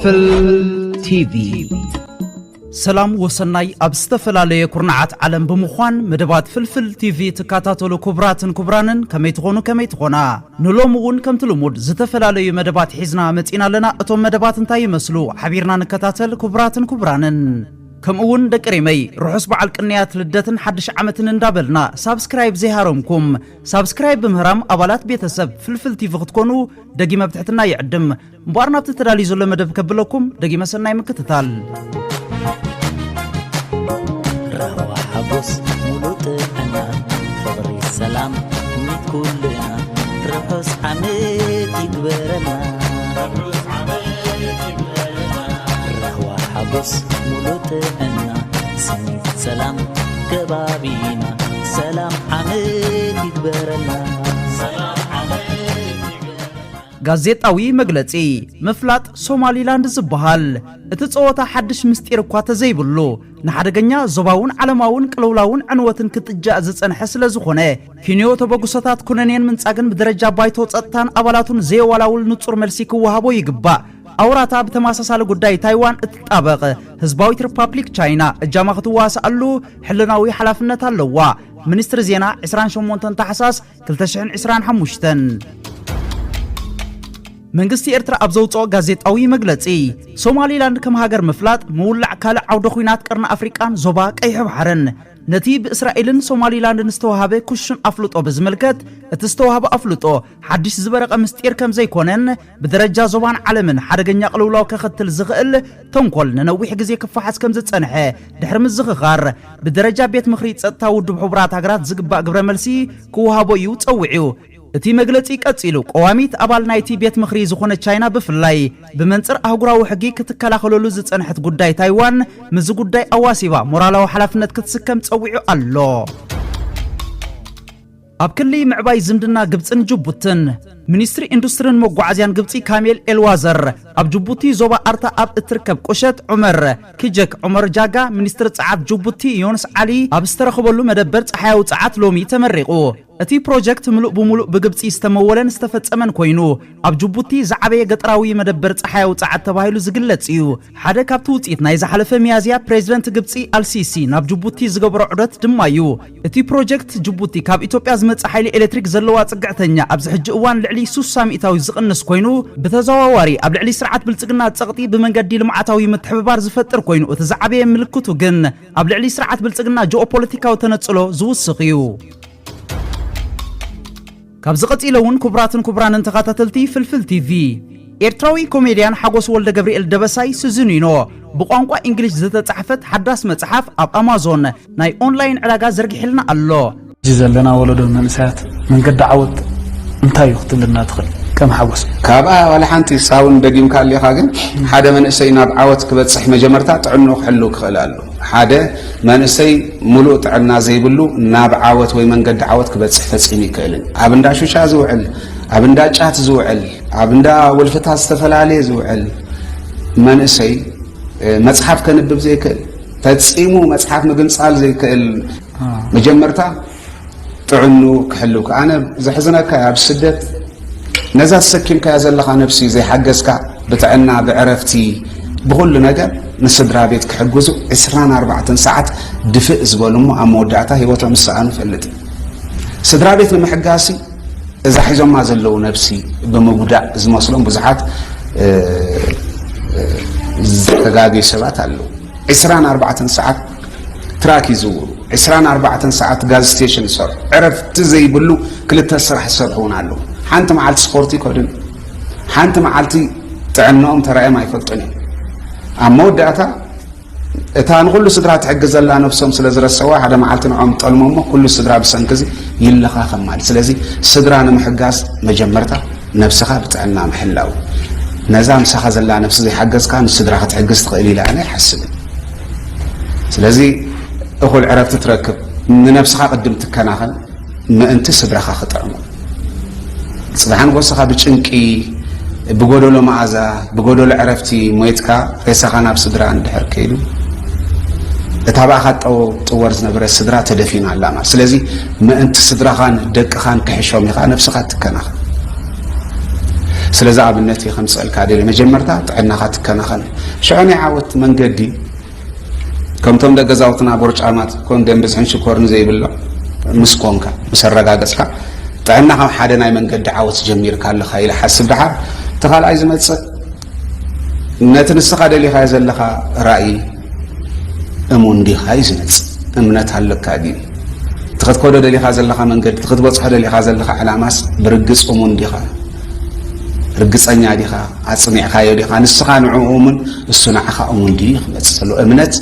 ፍልፍል ቲቪ ሰላም ወሰናይ ኣብ ዝተፈላለየ ኩርናዓት ዓለም ብምዃን መደባት ፍልፍል ቲቪ ተካታተሉ ክቡራንን ከመይ ትኾና ንሎም እውን ከምቲ ልሙድ ዝተፈላለዩ መደባት ሒዝና መጺና ኣለና እቶም መደባት እንታይ ይመስሉ ሓቢርና ንከታተል ክቡራንን ከምኡውን ደቅሪመይ ሩሑስ በዓል ቅንያት ልደትን ሓድሽ ዓመትን እንዳበልና ሳብስክራይብ ዘይሃሮምኩም ሳብስክራይብ በምህራም አባላት ቤተሰብ ፍልፍል ቲቪ ክትኮኑ ደጊመ ብትሕትና ይዕድም ምባርናብቲ ተዳልዩ ዘሎ መደብ ከብለኩም ደጊመ ሰናይ ምክትታል ረህዋ ሓጎስ ሙሉጥ ዕና ፍቕሪ ሰላም ንኩልና ርሑስ ዓመት ይግበረና ረህዋ ሓጎስ ሙሉጥ ዕና ስኒት ሰላም ከባቢና ሰላም ዓመት ይግበረና ጋዜጣዊ መግለጺ መፍላጥ ሶማሊላንድ ዝበሃል እቲ ጸወታ ሓድሽ ምስጢር እኳ ተዘይብሉ ንሓደገኛ ዞባውን ዓለማውን ቅልውላውን ዕንወትን ክትጃእ ዝጸንሐ ስለ ዝኾነ ኪንዮ ተበጉሰታት ኩነኔን ምንጻግን ብደረጃ ባይቶ ጸጥታን አባላቱን ዘይወላውል ንጹር መልሲ ክወሃቦ ይግባእ አውራታ በተማሳሳለ ጉዳይ ታይዋን እትጣበቅ ህዝባዊት ሪፐብሊክ ቻይና እጃማ ክትዋሳአሉ ሕልናዊ ሓላፍነት ኣለዋ ሚኒስትር ዜና 28 ታሕሳስ 2025 መንግስቲ ኤርትራ ኣብ ዘውፅኦ ጋዜጣዊ መግለጺ ሶማሊላንድ ከም ሃገር ምፍላጥ መውላዕ ካልእ ዓውደ ኩናት ቀርኒ ኣፍሪቃን ዞባ ቀይሕ ባሕርን ነቲ ብእስራኤልን ሶማሊላንድን ዝተዋሃበ ኩሽን ኣፍልጦ ብዝመልከት እቲ ዝተዋሃበ ኣፍልጦ ሓድሽ ዝበረቐ ምስጢር ከም ዘይኮነን ብደረጃ ዞባን ዓለምን ሓደገኛ ቅልውላው ከኸትል ዝኽእል ተንኮል ንነዊሕ ግዜ ክፋሓስ ከም ዝጸንሐ ድሕሪ ምዝኽኻር ብደረጃ ቤት ምኽሪ ጸጥታ ውድብ ሕቡራት ሃገራት ዝግባእ ግብረ መልሲ ክወሃቦ እዩ ጸዊዑ እቲ መግለጺ ቀጺሉ ቀዋሚት አባል ናይቲ ቤት ምኽሪ ዝኾነ ቻይና ብፍላይ ብመንጽር አህጉራዊ ሕጊ ክትከላኸለሉ ዝጸንሐት ጉዳይ ታይዋን ምዝ ጉዳይ ኣዋሲባ ሞራላዊ ሓላፍነት ክትስከም ጸዊዑ ኣሎ ኣብ ክሊ ምዕባይ ዝምድና ግብፅን ጅቡትን ሚኒስትሪ ኢንዱስትሪን መጓዓዝያን ግብፂ ካሜል ኤልዋዘር ኣብ ጅቡቲ ዞባ አርታ ኣብ እትርከብ ቁሸት ዑመር ኪጀክ ዑመር ጃጋ ሚኒስትር ጸዓት ጅቡቲ ዮንስ ዓሊ ኣብ ዝተረኸበሉ መደበር ፀሓያዊ ጸዓት ሎሚ ተመሪቑ እቲ ፕሮጀክት ሙሉእ ብሙሉእ ብግብፂ ዝተመወለን ዝተፈጸመን ኮይኑ ኣብ ጅቡቲ ዝዓበየ ገጠራዊ መደበር ፀሓያዊ ጸዓት ተባሂሉ ዝግለጽ እዩ ሓደ ካብቲ ውጽኢት ናይ ዝሓለፈ ሚያዝያ ፕሬዝደንት ግብፂ አልሲሲ ናብ ጅቡቲ ዝገብሮ ዑደት ድማ እዩ እቲ ፕሮጀክት ጅቡቲ ካብ ኢትዮጵያ ዝመጽእ ሓይሊ ኤሌክትሪክ ዘለዋ ጽግዕተኛ ኣብዚ ሕጂ እዋን ልዕሊ 300 ዝቕንስ ኮይኑ በተዘዋዋሪ ኣብ ልዕሊ ስርዓት ብልጽግና ጸቕጢ ብመንገዲ ልምዓታዊ ምትሕብባር ዝፈጥር ኮይኑ እቲ ዝዓበየ ምልክቱ ግን ኣብ ልዕሊ ስርዓት ብልጽግና ጂኦፖለቲካዊ ተነጽሎ ዝውስኽ እዩ ካብ ዝቐጺለውን ክቡራንን ተኸታተልቲ ፍልፍል ቲቪ ኤርትራዊ ኮሜድያን ሓጎስ ወልደ ገብርኤል ደበሳይ ስዝኒኖ ብቋንቋ እንግሊዝ ዝተጻሕፈት ሓዳስ መጽሓፍ ኣብ ኣማዞን ናይ ኦንላይን ዕዳጋ ዘርጊሕልና ኣሎ ዘለና ወለዶ መንሳት መንገዲ ዓወት እንታይ ይኽትልና ትኽእል ከም ሓጎስ ካብኣ ወላ ሓንቲ ሳውን ደጊም ካልኻ ግን ሓደ መንእሰይ ናብ ዓወት ክበጽሕ መጀመርታ ጥዕኖ ክሕሉ ክኽእል ኣሎ ሓደ መንእሰይ ሙሉእ ጥዕና ዘይብሉ ናብ ዓወት ወይ መንገዲ ዓወት ክበጽሕ ፈጺሙ ይክእልን ኣብ እንዳ ሹሻ ዝውዕል ኣብ እንዳ ጫት ዝውዕል ኣብ እንዳ ወልፍታት ዝተፈላለየ ዝውዕል መንእሰይ መጽሓፍ ከንብብ ዘይክእል ፈጺሙ መጽሓፍ ምግንጻል ዘይክእል መጀመርታ ጥዕኑ ክሕሉ ኣነ ዘሕዝነካ ኣብ ስደት ነዛ ተሰኪምካ ዘለኻ ነፍሲ ዘይሓገዝካ ብጥዕና ብዕረፍቲ ብኩሉ ነገር ንስድራ ቤት ክሕግዙ 24 ሰዓት ድፍእ ዝበሉ እሞ ኣብ መወዳእታ ህይወቶም ዝሰኣኑ ፈልጥ ስድራ ቤት ንምሕጋሲ እዛ ሒዞማ ዘለዉ ነፍሲ ብምጉዳእ ዝመስሎም ብዙሓት ዝተጋገዩ ሰባት ኣለዉ 24 ሰዓት ትራክ ይዝውሩ 24 ሰዓት ጋዝ ስቴሽን ይሰርሑ ዕረፍቲ ዘይብሉ ክልተ ስራሕ ይሰርሑን ኣለዉ ሓንቲ መዓልቲ ስፖርት ይከዱን ሓንቲ መዓልቲ ጥዕንኦም ተራእዮም ኣይፈልጡን እዮም ኣብ መወዳእታ እታ ንኩሉ ስድራ ትሕግዝ ዘላ ነፍሶም ስለ ዝረሰዋ ሓደ መዓልቲ ንዖም ጠልሞሞ ኩሉ ስድራ ብሰንኪ ይለኻኸም ማለት ስለዚ ስድራ ንምሕጋዝ መጀመርታ ነፍስኻ ብጥዕና ምሕላው ነዛ ምሳኻ ዘላ ነፍሲ ዘይሓገዝካ ንስድራ ክትሕግዝ ትኽእል ኢላ ኣነ ይሓስብን ስለዚ እኹል ዕረፍቲ ትረክብ ንነፍስኻ ቅድም ትከናኸን ምእንቲ ስድራኻ ክጥዕሙ ጽባሕን ጎስኻ ብጭንቂ بقولوا معزة بقولوا عرفتي مويتكا ريسخا ناب صدرا اندحر كيدو اتابع خط او طورز نبره صدرا تدفين علامه سلازي ما انت صدرا خان دق خان كحشوم يخا نفسك تكنخ ስለዛ ኣብነት ከምጽልካ ደለ መጀመርታ ጥዕናኻ ትከናኸን ሽዑ ናይ ዓወት መንገዲ ከምቶም ደገዛውትና ቦርጫማት ኮን ደም ብዝሕን ሽኮርን ዘይብሎ ምስኮንካ መሰረጋገጽካ ጥዕናኻ ሓደ ናይ መንገዲ ዓወት ጀሚርካ ኣለኻ ኢለ ሓስብ ድሓር ተኻልኣይ ዝመጽእ ነቲ ንስኻ ደሊኻ ዘለኻ ራእይ እሙን ዲኻ ይዝመጽእ እምነት ኣለካ ድዩ ትኽትከዶ ደሊኻ ዘለኻ መንገዲ ትኽትበጽሖ ደሊኻ ዘለኻ ዕላማስ ብርግጽ እሙን ዲኻ ርግጸኛ ዲኻ ኣጽኒዕካዮ ዲኻ ንስኻ ንዕኡ እሙን እሱ ንዓኻ እሙን ድዩ ክመጽእ ዘሎ እምነት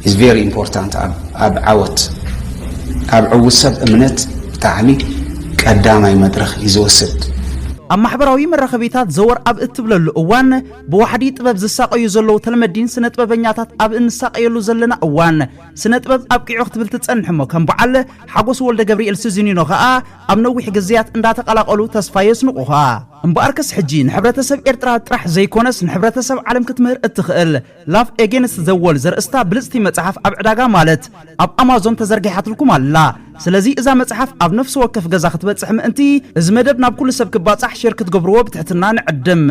is very important ኣብ ዓወት ኣብ ዕውት ሰብ እምነት ብጣዕሚ ቀዳማይ መድረኽ ይዝወስድ ኣብ ማሕበራዊ መራኸቢታት ዘወር ኣብ እትብለሉ እዋን ብዋሕዲ ጥበብ ዝሳቀዩ ዘለው ተልመዲን ስነ ጥበበኛታት ኣብ እንሳቀየሉ ዘለና እዋን ስነ ጥበብ ኣብ ቂዑ ክትብል ትጸንሕሞ ከም በዓል ሓጎስ ወልደ ገብርኤል ስዝኒኖ ከዓ ኣብ ነዊሕ ግዜያት እንዳተቀላቀሉ ተስፋ የስንቁኻ እምበኣርከስ ሕጂ ንሕብረተሰብ ኤርትራ ጥራሕ ዘይኮነስ ንሕብረተሰብ ዓለም ክትምህር እትኽእል ላፍ ኤጌንስት ዘወል ዘርእስታ ብልጽቲ መጽሓፍ ኣብ ዕዳጋ ማለት ኣብ ኣማዞን ተዘርጊሓትልኩም ኣላ ስለዚ እዛ መጽሓፍ ኣብ ነፍሲ ወከፍ ገዛ ክትበጽሕ ምእንቲ እዚ መደብ ናብ ኩሉ ሰብ ክባጻሕ ሼር ክትገብርዎ ብትሕትና ንዕድም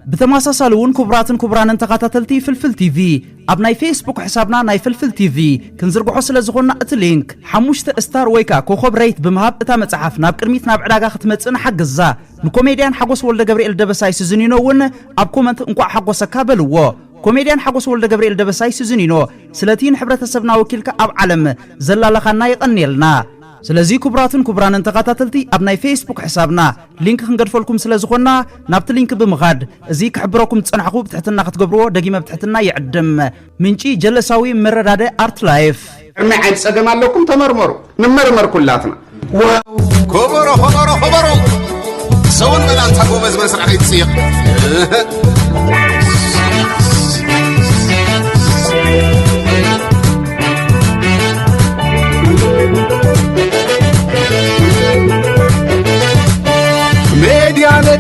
بتماسسال ون كبراتن كبرانن تخاتلتي فلفل تي في ابناي فيسبوك حسابنا ناي فلفل تي في كنزرغو حسله زغونا ات لينك حموشت ستار ويكا كوخب ريت بمهاب اتا مصحف ناب قرميت ناب عداغا ختمصن حجزا نكوميديان حغوس ولد جبريل دبساي سيزنينو ون اب كومنت انقوا حغوس كابلو كوميديان حغوس ولد جبريل دبساي سيزنينو سلاتين حبرتسبنا وكيلك اب علم زلالخنا يقنيلنا سلازي كبراتن كبرانن تقاتلتي ابناي فيسبوك حسابنا لينك خنقدفلكم سلازخونا نابت لينك بمغاد ازي كحبركم تصنحكو بتحتنا خطقبرو دقيمه بتحتنا يعدم منشي جلساوي مراداده ارت لايف ما عاد صدم لكم تمرمروا نمرمر كلاتنا كبروا خبروا خبروا سون بلا تقو بس مسرح يتصيق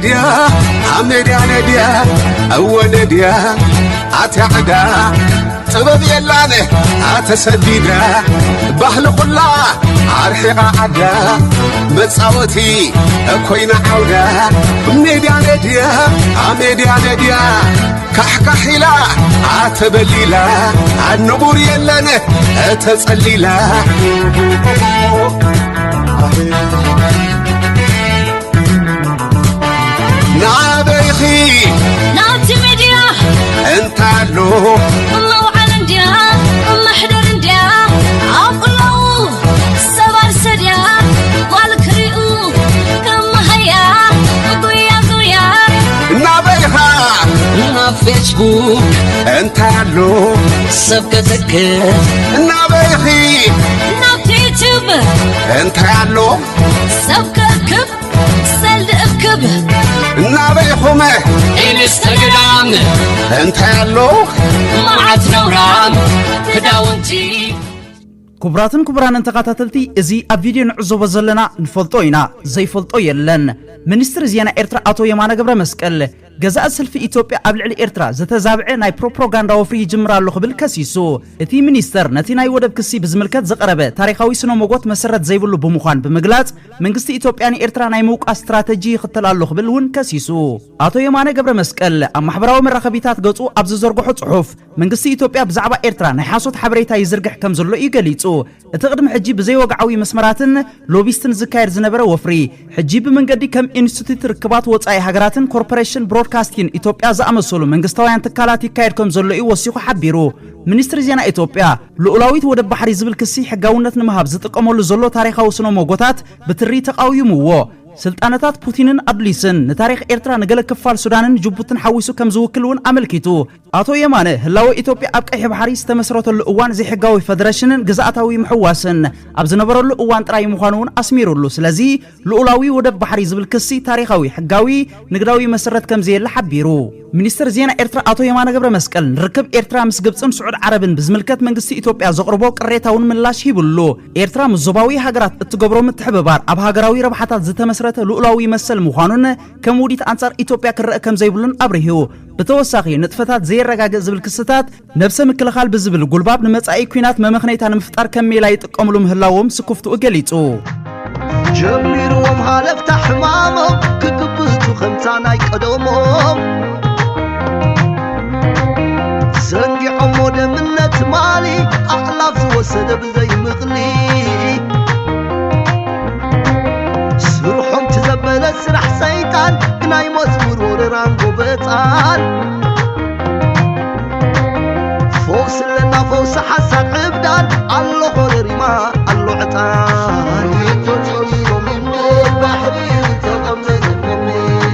نديا عمديا نديا أول نديا أتعدا سبب يلانه أتسديدا بحل قلا عرحقا عدا متصاوتي أكوين عودا نديا نديا عمديا نديا كحكحيلا أتبليلا النبور يلانه أتسليلا نابيخي نابتي ميديا انت علو الله وعلم ديا محضر ديا عقلو سبر سديا والكريو كم هيا قويا قويا نابيخا فيسبوك انت علو سبكتك نابيخي نابتي يوتيوب انت علو سبكتك سلد اكب نابيخوم انستغرام انت علو معت نورام كداونتي كبراتن كبرانن تقاتلتي ازي اب فيديو نعزو زلنا نفلطوينا زي فلطو يلن منستر زينا إرترا أتو يمانا قبر مسكال جزاء سلف إثيوبيا قبل على إرترا زتزابع ناي بروباغندا وفري جمرا لو قبل كسيسو اتي منستر نتي ناي ودب كسي بزملكات زقربه تاريخاوي سنو موغوت مسرت زيبلو بمخان بمغلات منغست إثيوبيا ني إرترا ناي موق استراتيجي ختلال لو قبل ون كسيسو أتو يمانا قبر مسكال ام محبراو مرخبيتات غصو ابز زرغو صحف منغست إثيوبيا بزعبا إرترا ناي حاسوت حبريتا يزرغح كم زلو يغليصو اتقدم حجي بزي وقعوي مسمراتن لوبيستن زكاير زنبره وفري حجي بمنغدي كم ኢንስቲትዩት ርክባት ወጻይ ሀገራትን ኮርፖሬሽን ብሮድካስቲንግ ኢትዮጵያ ዘአመሰሉ መንግስታውያን ተካላት ይካየድኩም ዘሎ ይወሲኹ ሓቢሩ ሚኒስትር ዜና ኢትዮጵያ ሉኡላዊት ወደ ባሕሪ ዝብል ክሲ ሕጋውነት ንምሃብ ዝጥቀመሉ ዘሎ ታሪኻዊ ስነ ሞጎታት ብትሪ ተቃውዩምዎ سلطانات بوتينن أدليسن نتاريخ إيرترا نقل كفال سودانن جبوتن حويسو كم زوكلون عملكيتو أتو يمانه هلاو إثيوبيا أبقى بحري استمسرت الأوان زي حقاوي فدراشنن جزاتاوي محواسن أبزنبرو الأوان تراي مخانون أسميرو له سلازي لؤلاوي ودب بحري زبل كسي تاريخاوي حقاوي نقداوي مسرت كم زي لحبيرو منستر زينا إيرترا أتو يمانه قبر مسكال نركب إيرترا مسقبصن سعود عربن بزملكات منقسي إثيوبيا زقربو قريتاون من لاش هيبلو إيرترا مزباوي هاجرات اتقبرو متحببار أب هاجراوي ربحات زتمسرت لؤلاوي مسل مخانون كموديت أنصار إثيوبيا كرأ كم زيبلون أبرهيو بتوساقي نتفتات زي الرقاق زبل كستات نفس مكلخال بزبل قلباب نمتعي كوينات ممخنيتان مفتار كمي لا يتقملهم هلاوهم سكفتو اقليتو جميروهم هالف تحمامهم كقبزتو خمساناي قدومهم زنقي عمود منت مالي أخلاف وسد بزي مغلي سرحهم تزبل سرح سيطان كناي مزمور وررانقو بطان فوس لنا فوس حسن عبدان الله خوريما الله عطان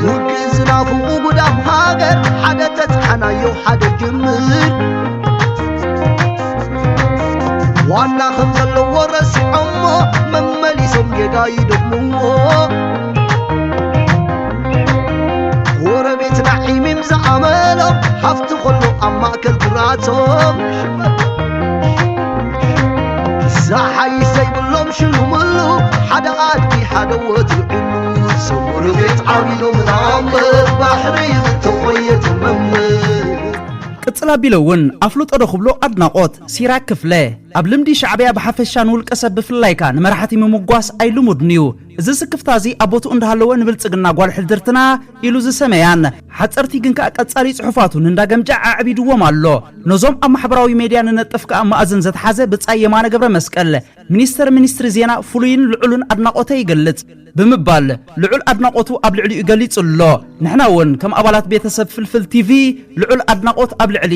وكزنا فوق قدام هاجر حدثت حنايو حدا جمل وانا خمسة لو ورس عمو مملي سمجي قايد بمو وربيت نعيمي مزعملو حفت خلو أما كالكراتهم زاحي سيب اللهم شنو ملو حدا قادي حدا وتعلو سمر بيت عاملو متعمر بحري بتويت ممل قصلا بيلون افلوط رخبلو ادناقوت سيراك كفله اب لمدي شعبيا بحفشان ولقسب بفلايكا نمرحتي ممጓስ አይሉሙድኒው እዚ ስክፍታዚ አቦቱ እንዳሃለወ ንብልጽግና ጓል ሕልድርትና ኢሉዝ ሰማያን ሓጸርቲ ግን ቀጻሪ ጽሑፋቱን እንዳገምጫ አዕቢድዎም አሎ ነዞም ኣብ ማሕበራዊ ሚድያ ንነጥፍካ ማእዘን ዘተሓዘ ብጻይ የማነ ገብረ መስቀል ሚኒስትር ዜና ፍሉይን ልዑልን አድናቆተ ይገልጽ ብምባል ልዑል አድናቆቱ ኣብ ልዕሊ ይገልጽሎ ንሕናውን ከም አባላት ቤተሰብ ፍልፍል ቲቪ ልዑል አድናቆት ኣብ ልዕሊ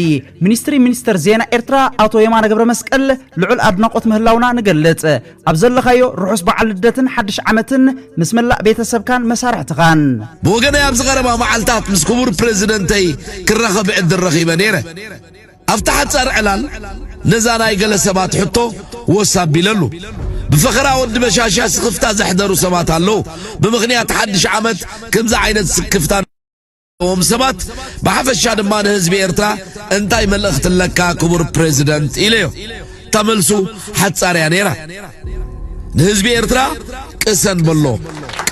ሚኒስትር ዜና ኤርትራ አቶ የማነ ገብረ መስቀል ልዑል አድናቆት ምህላውና ንገልጽ ኣብ ዘለኻዮ ሩሑስ በዓል ልደትን ሓድሽ ዓመትን مسملا ቤተሰብ ካን መሳርሕትኻን بوغنا يا بزغربا معلتات مس كبور بريزيدنتي كرخب عند الرخيبه نيره افتحت صار علال نزانا يقل سبات حطو وصاب بيللو بفخرا ود بشاشا سخفتا زحدروا سبات الله بمغنيات حدش عمد كمزا عينت سكفتان ومسبات بحفش دمان حزب إيرترا انتاي ملخت لكا كبور بريزيدنت إليو تملسو حد صار نيره حزب إيرترا قسن بلو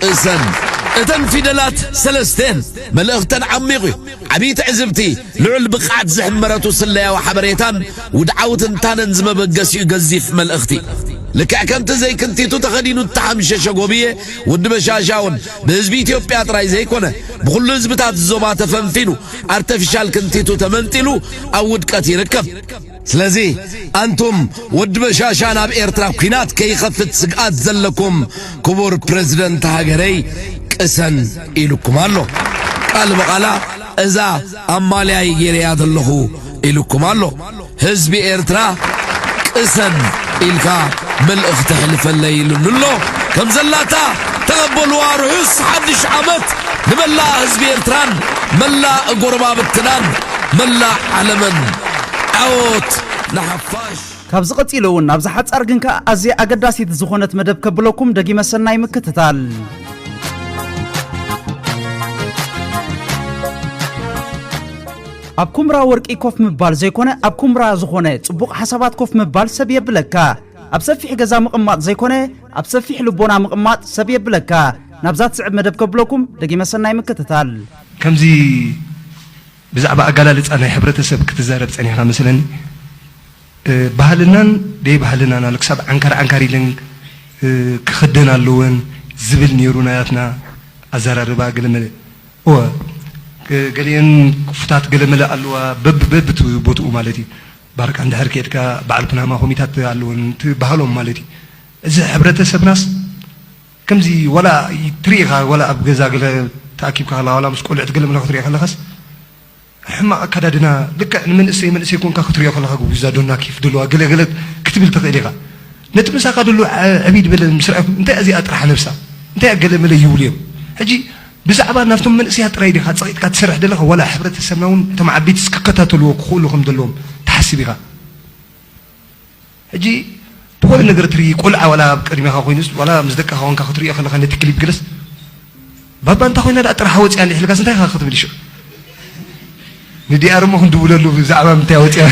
قسن اتن فيدلات سلستين ملأختن عميقي عبيت عزبتي لعل بقعد زحمرتو سلايا وحبريتان ودعوتن تانن زم بقسي قزيف ملأختي لك كنت زي كنتيتو تخدينو التحمشة شقوبية ودبشاشاون بهزبي إثيوبيا تراي زي كونه بكل هزبتات الزوبات فمتينو ارتفشال كنتيتو تمنتلو اود كاتي ركب سلازي انتم ودبشاشانا بإيرترا كينات كي خفت سقات زلكم كبور بريزيدنت هاجري قسن إلوكم الله قال بقالا إذا أمالي يرياد الله إلوكم الله حزب إيرترا قسن إلكا ملأخت حلف الليل نلو كم زلاتا تقبلوا رؤوس حدش عمت نملا حزب إيرتران ملا قربا بالتنان ملا علمن عوت نحفاش ካብዚ ቀፂለውን ኣብዚ ሓጻር ግንካ ኣዝያ ኣገዳሲት ዝኾነት መደብ ከብለኩም ደጊመ ሰናይ ምክትታል ኣብ ኩምራ ወርቂ ኮፍ ምባል ዘይኮነ ኣብ ኩምራ ዝኾነ ጽቡቕ ሓሳባት ኮፍ ምባል ሰብ የብለካ ኣብ ሰፊሕ ገዛ ምቕማጥ ዘይኮነ ኣብ ሰፊሕ ልቦና ምቕማጥ ሰብ የብለካ ናብዛት ስዕብ መደብ ከብለኩም ደጊመ ሰናይ ምክትታል ከምዚ ብዛዕባ ኣጋላልጻ ናይ ሕብረተሰብ ክትዛረብ ጸኒሕና መስለን ባህልናን ደይ ባህልናን አልክሳብ አንካር ይለን ክخدن አለውን ዝብል ኒሩናያትና አዘራርባ ገለመለ ኦ ገሊን ክፍታት ገለመለ አለዋ በብት ቦቱ ማለቲ ባርካ እንደርከትካ ባልኩና ማሆሚታት አለውን ባህሎም ማለቲ እዚ ሕብረተሰብናስ ከምዚ ወላ ትሪኻ ወላ ኣብገዛ ገለ ታኪብካ ወላ መስቆልዕት ገለመለ ክትሪኻ ለኻስ حما كدادنا لك من اسي يكون كخطريا خلاها وزادونا كيف دلوا قال كتب التقليغا نتمسا قالوا عبيد بل مسرع انت ازي اطرح نفسها انت قال ملي يوليو حجي بزعبا نفتم من اسي اطري دي خاصيت كتسرح دلها ولا حبره السماون انت مع عبيد سككتاتلو كلهم دلهم تحسبيها حجي تقول نقر تري قلعه ولا قدميها خوينس ولا مزدك هون كخطريا خلاها نتكليب جلس بابا انت خوينا اطرح وصي يعني حلقه انت خاطب لي شو ندي أرمو هندولو زعما متاوتي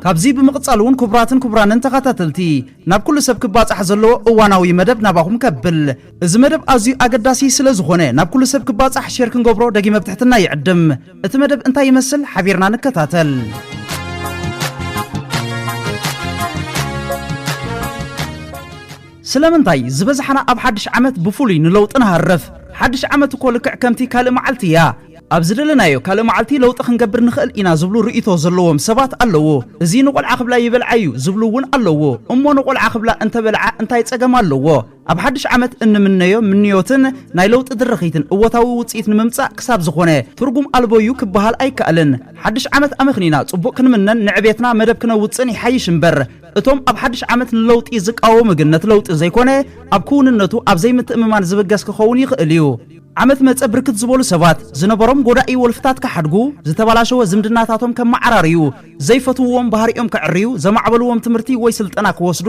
ካብዚ ብምቕጻል እውን ክቡራትን ክቡራንን ተኸታተልቲ ናብ ኩሉ ሰብ ክባጻሕ ዘለዎ እዋናዊ መደብ ናባኹም ከብል እዚ መደብ ኣዝዩ ኣገዳሲ ስለ ዝኾነ ናብ ኩሉ ሰብ ክባጻሕ ሼር ክንገብሮ ደጊመ ብትሕትና ይዕድም እቲ መደብ እንታይ ይመስል ሓቢርና ንከታተል ስለምንታይ ዝበዝሓና ኣብ ሓድሽ ዓመት ብፍሉይ ንለውጥ ንሃርፍ ሓድሽ ዓመት እኮ ልክዕ ከምቲ ካልእ መዓልቲ እያ ኣብ ዝደለናዮ ካልእ መዓልቲ ለውጥ ክንገብር ንኽእል ኢና ዝብሉ ርእይቶ ዘለዎም ሰባት ኣለዎ እዚ ንቆልዓ ክብላ ይበልዓዩ ዝብሉ እውን ኣለዎ እሞ ንቆልዓ ክብላ እንተበልዓ እንታይ ፀገም ኣለዎ ኣብ ሓድሽ ዓመት እንምነዮ ምንዮትን ናይ ለውጥ ድርኺትን እወታዊ ውፅኢት ንምምጻእ ክሳብ ዝኾነ ትርጉም ኣልቦዩ ክበሃል ኣይከኣልን ሓድሽ ዓመት ኣመኽኒና ጽቡቕ ክንምነን ንዕቤትና መደብ ክነውፅን ይሓይሽ እምበር እቶም ኣብ ሓድሽ ዓመት ንለውጢ ዝቃወሙ ግን ነቲ ለውጢ ዘይኮነ ኣብ ክውንነቱ ኣብ ዘይምትእምማን ዝብገስ ክኸውን ይኽእል እዩ ዓመት መጸ ብርክት ዝበሉ ሰባት ዝነበሮም ጎዳኢ ወልፍታት ከሓድጉ ዝተባላሸወ ዝምድናታቶም ከመዓራርዩ ዘይፈትውዎም ባህሪኦም ከዕርዩ ዘማዕበልዎም ትምህርቲ ወይ ስልጠና ክወስዱ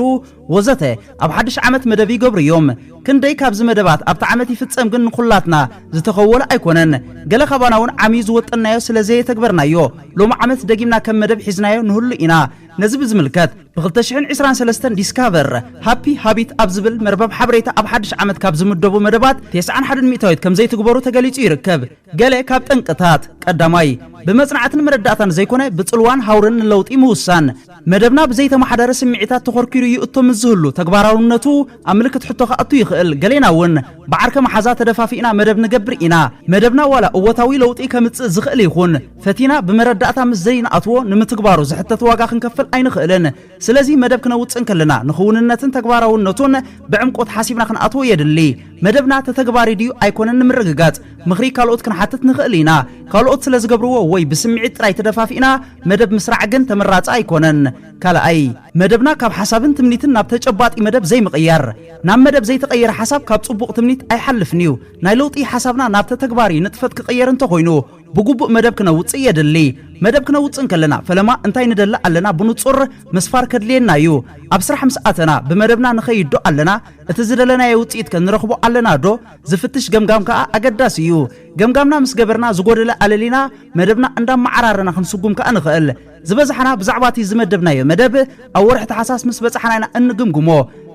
ወዘተ ኣብ ሓድሽ ዓመት መደብ ይገብሩ እዮም ክንደይ ካብዚ መደባት ኣብቲ ዓመት ይፍጸም ግን ንኹላትና ዝተኸወለ ኣይኮነን ገለ ኸባና እውን ዓሚዩ ዝወጠናዮ ስለዘየተግበርናዮ ሎሚ ዓመት ደጊምና ከም መደብ ሒዝናዮ ንህሉ ኢና ነዚ ብዝምልከት ብ2023 ዲስካቨር ሃፒ ሃቢት ኣብ ዝብል መርበብ ሓበሬታ ኣብ ሓድሽ ዓመት ካብ ዝምደቡ መደባት 91% ከም ዘይትግበሩ ተገሊጹ ይርከብ ገለ ካብ ጠንቅታት ቀዳማይ ብመጽናዕትን መረዳእታን ዘይኮነ ብጽልዋን ሃውርን ንለውጢ ምውሳን መደብና ብዘይተማሓደረ ስምዒታት ተኾርኪሩ ይእቶም ዝህሉ ተግባራውነቱ ኣብ ምልክት ሕቶ ከኣቱ ይኽእል ገሌና እውን ብዓርከ መሓዛ ተደፋፊእና መደብ ንገብር ኢና መደብና ዋላ እወታዊ ለውጢ ከምጽእ ዝኽእል ይኹን ፈቲና ብመረዳእታ ምስ ዘይንኣትዎ ንምትግባሩ ዝሕተት ዋጋ ክንከፍል ኣይንኽእልን ስለዚ መደብ ክነውፅን ከለና ንኽውንነትን ተግባራውነቱን ብዕምቆት ሓሲብና ክንኣትዎ የድሊ መደብና ተተግባሪ ድዩ ኣይኮነን ንምርግጋጽ ምኽሪ ካልኦት ክንሓትት ንኽእል ኢና ካልኦት ስለ ዝገብርዎ ወይ ብስምዒት ጥራይ ተደፋፊእና መደብ ምስራዕ ግን ተመራጻ ኣይኮነን ካልኣይ መደብና ካብ ሓሳብን ትምኒትን ናብ ተጨባጢ መደብ ዘይምቕያር ናብ መደብ ዘይተቐየረ ሓሳብ ካብ ጽቡቕ ትምኒት ኣይሓልፍን እዩ ናይ ለውጢ ሓሳብና ናብ ተተግባሪ ንጥፈት ክቕየር እንተኾይኑ ብግቡእ መደብ ክነውፅእ የድሊ መደብ ክነውፅን ከለና ፈለማ እንታይ ንደሊ ኣለና ብንጹር ምስፋር ከድልየና እዩ ኣብ ስራሕ ምስኣተና ብመደብና ንኸይዶ ኣለና እቲ ዝደለናዮ ውፅኢት ክንረኽቦ ኣለና ዶ ዝፍትሽ ገምጋም ከዓ ኣገዳሲ እዩ ገምጋምና ምስ ገበርና ዝጎደለ ኣለሊና መደብና እንዳማዓራረና ክንስጉም ከዓ ንኽእል ዝበዝሓና ብዛዕባ እቲ ዝመደብናዮ መደብ ኣብ ወርሒ ታሕሳስ ምስ በፅሓና ኢና እንግምግሞ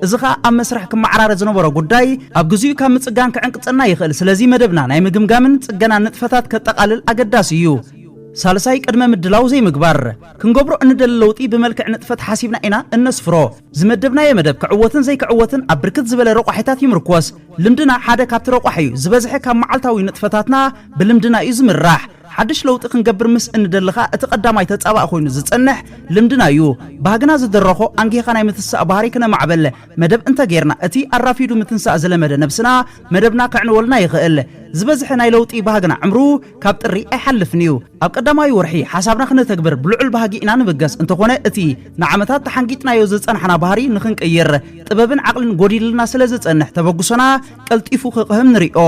እዚ ከዓ ኣብ መስርሕ ክመዓራረ ዝነበሮ ጉዳይ ኣብ ግዜኡ ካብ ምጽጋን ክዕንቅጽና ይኽእል ስለዚ መደብና ናይ ምግምጋምን ጽገናን ንጥፈታት ከጠቃልል ኣገዳሲ እዩ ሳልሳይ ቅድመ ምድላው ዘይምግባር ክንገብሮ እንደለ ለውጢ ብመልክዕ ንጥፈት ሓሲብና ኢና እነስፍሮ ዝመደብናዮ መደብ ክዕወትን ዘይክዕወትን ኣብ ብርክት ዝበለ ረቋሒታት ይምርኮስ ልምድና ሓደ ካብቲ ረቋሒ እዩ ዝበዝሐ ካብ መዓልታዊ ንጥፈታትና ብልምድና እዩ ዝምራሕ ሓድሽ ለውጢ ክንገብር ምስ እንደልኻ እቲ ቀዳማይ ተጻባእ ኮይኑ ዝጸንሕ ልምድና እዩ ባህግና ዝደረኾ አንጌኻ ናይ ምትሳእ ባህሪ ክነማዕበል መደብ እንተጌርና እቲ ኣራፊዱ ምትንሳእ ዘለመደ ነብስና መደብና ክዕንወልና ይኽእል ዝበዝሐ ናይ ለውጢ ባህግና ዕምሩ ካብ ጥሪ ኣይሓልፍን እዩ ኣብ ቀዳማይ ወርሒ ሓሳብና ክንተግብር ብልዑል ባህጊ ኢና ንብገስ እንተኾነ እቲ ንዓመታት ተሓንጊጥናዮ ዝጸንሐና ባህሪ ንኽንቀይር ጥበብን ዓቕልን ጎዲልና ስለ ዝጸንሕ ተበግሶና ቀልጢፉ ክቕህም ንሪኦ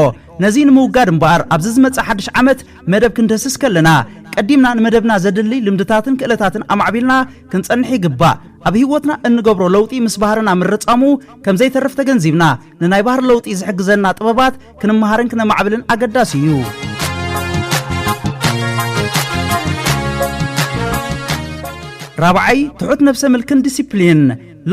ነዚ ንምውጋድ እምበኣር ኣብዚ ዝመጽእ ሓድሽ ዓመት መደብ ክንደስስ ከለና ቀዲምና ንመደብና ዘድሊ ልምድታትን ክእለታትን ኣማዕቢልና ክንጸንሕ ይግባእ ኣብ ህይወትና እንገብሮ ለውጢ ምስ ባህርና ምርጻሙ ከም ዘይተርፍ ተገንዚብና ንናይ ባህር ለውጢ ዝሕግዘና ጥበባት ክንመሃርን ክነማዕብልን ኣገዳሲ እዩ ራብዓይ ትሑት ነፍሰ ምልክን ዲሲፕሊን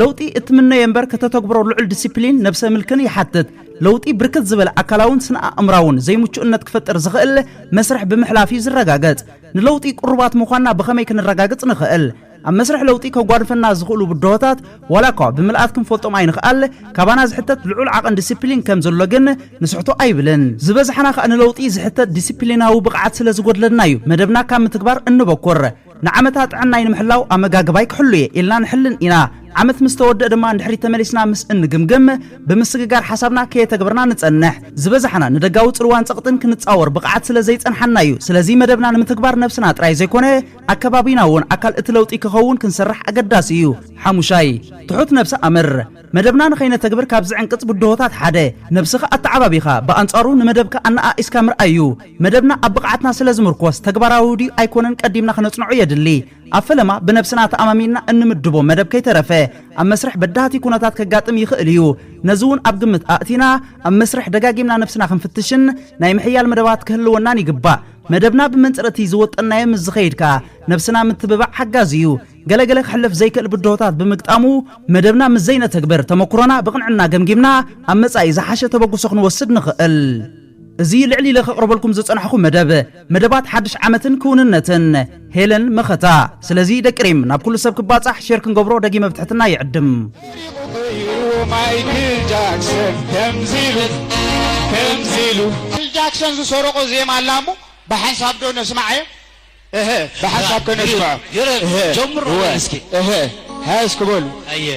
ለውጢ እትምነዮ እምበር ከተተግብሮ ልዑል ዲሲፕሊን ነፍሰ ምልክን ይሓትት ለውጢ ብርክት ዝበለ ኣካላውን ስነ ኣእምራውን ዘይምቹእነት ክፈጥር ዝኽእል መስርሕ ብምሕላፍ ዝረጋገጽ ንለውጢ ቁርባት ምዃንና ብኸመይ ክንረጋገጽ ንኽእል ኣብ መስርሕ ለውጢ ከጓድፈና ዝኽእሉ ብድሆታት ዋላኳ ብምልኣት ክንፈልጦም ኣይንኽኣል ካባና ዝሕተት ልዑል ዓቐን ዲሲፕሊን ከም ዘሎ ግን ንስሕቶ ኣይብልን ዝበዝሓና ከዓ ንለውጢ ዝሕተት ዲሲፕሊናዊ ብቕዓት ስለ ዝጎድለና እዩ መደብና ካብ ምትግባር እንበኮር ንዓመታት ጥዕናይ ንምሕላው ኣመጋግባይ ክሕሉ እየ ኢልና ንሕልን ኢና ዓመት ምስ ተወድእ ድማ እንድሕሪ ተመሊስና ምስ እንግምግም ብምስግጋር ሓሳብና ከየተግበርና ንጸንሕ ዝበዝሓና ንደጋዊ ጽልዋን ጸቕጥን ክንጻወር ብቕዓት ስለ ዘይጸንሐና እዩ ስለዚ መደብና ንምትግባር ነፍስና ጥራይ ዘይኮነ ኣከባቢና እውን ኣካል እቲ ለውጢ ክኸውን ክንሰርሕ ኣገዳሲ እዩ ሓሙሻይ ትሑት ነፍሲ ኣምር መደብና ንኸይነተግብር ካብ ዝዕንቅጽ ብድሆታት ሓደ ነፍስኻ ኣተዓባቢኻ ብኣንጻሩ ንመደብካ ኣነኣኢስካ ምርኣዩ መደብና ኣብ ብቕዓትና ስለ ዝምርኮስ ተግባራዊ ድዩ ኣይኮነን ቀዲምና ክነጽንዖ የድሊ ኣብ ፈለማ ብነፍስና ተኣማሚና እንምድቦ መደብ ከይተረፈ ኣብ መስርሕ በዳህቲ ኩነታት ከጋጥም ይኽእል እዩ ነዚ እውን ኣብ ግምት ኣእቲና ኣብ መስርሕ ደጋጊምና ነፍስና ክንፍትሽን ናይ ምሕያል መደባት ክህልወናን ይግባእ መደብና ብመንጽረቲ ዝወጠናዮ ምስ ዝኸይድካ ነፍስና ምትብባዕ ሓጋዝ እዩ ገለገለ ክሕልፍ ዘይክእል ብድሆታት ብምቅጣሙ መደብና ምስ ዘይነተግበር ተመክሮና ብቕንዕና ገምጊምና ኣብ መጻኢ ዝሓሸ ተበግሶ ክንወስድ ንኽእል እዚ ልዕሊ ለኸቕርበልኩም ዝጸናሕኹ መደባት ሓድሽ ዓመትን ክውንነትን ሄለን መኸታ ስለዚ ደቅሪም ናብ ኩሉ ሰብ ክባጻሕ ሼር ክንገብሮ ደጊመ ብትሕትና ይዕድም ማይክል ጃክሰን ከምዚሉ ጃክሰን ዝሰረቆ ዜማ አላሙ በሐሳብ ዶ ነስማዕ በሐሳብ ከነስማዕ ጀምሩ እስኪ ሃስክ በሉ አየ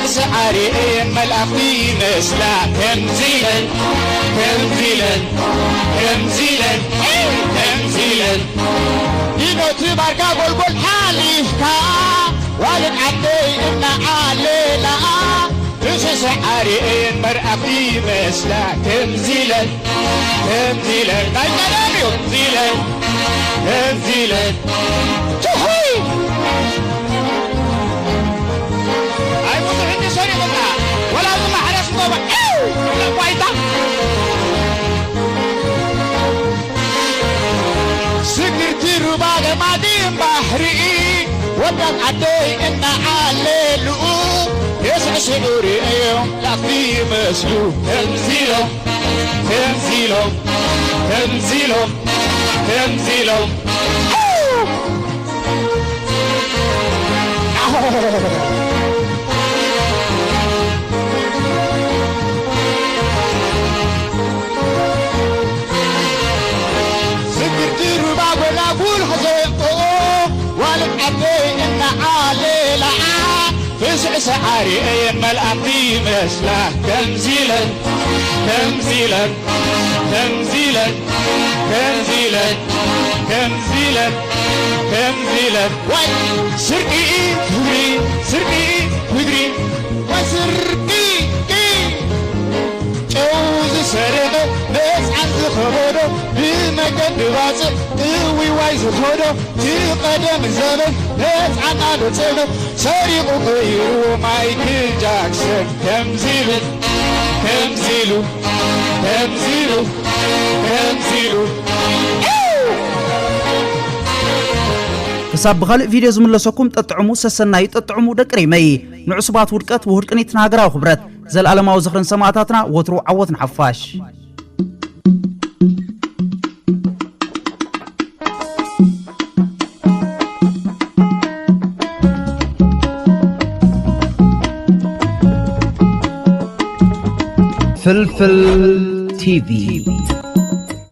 سعري ملأفي مسلا تمزيلا دينو تباركا بلبل حاليفكا والد عدي إنا عاليلا سعري ملأفي مسلا تمزيلا تمزيلا تهوي ولا ما حرس بابا وايدا سكرتي رباغ مادين بحري ودك عدي إن عاللو يسع شعوري أيوم لا في مسلو تمزيلهم سعري ملأفي مسلا تمزيلا واي سرقي فقري وسرقي جوز سرقه بس عن خبره بمكان باسق قوي وايز خده تقدم الزمن بس عن عدو سنه سرقه غيره مايكل جاكسون تمزيلو كساب بخالق فيديو زملسكم تطعمو سسناي تطعمو دقريمي نعصبات ودقت وهرقنيت نهاجراو خبرت زل علماو زخرن سماعاتنا وترو عوت نحفاش فلفل تي في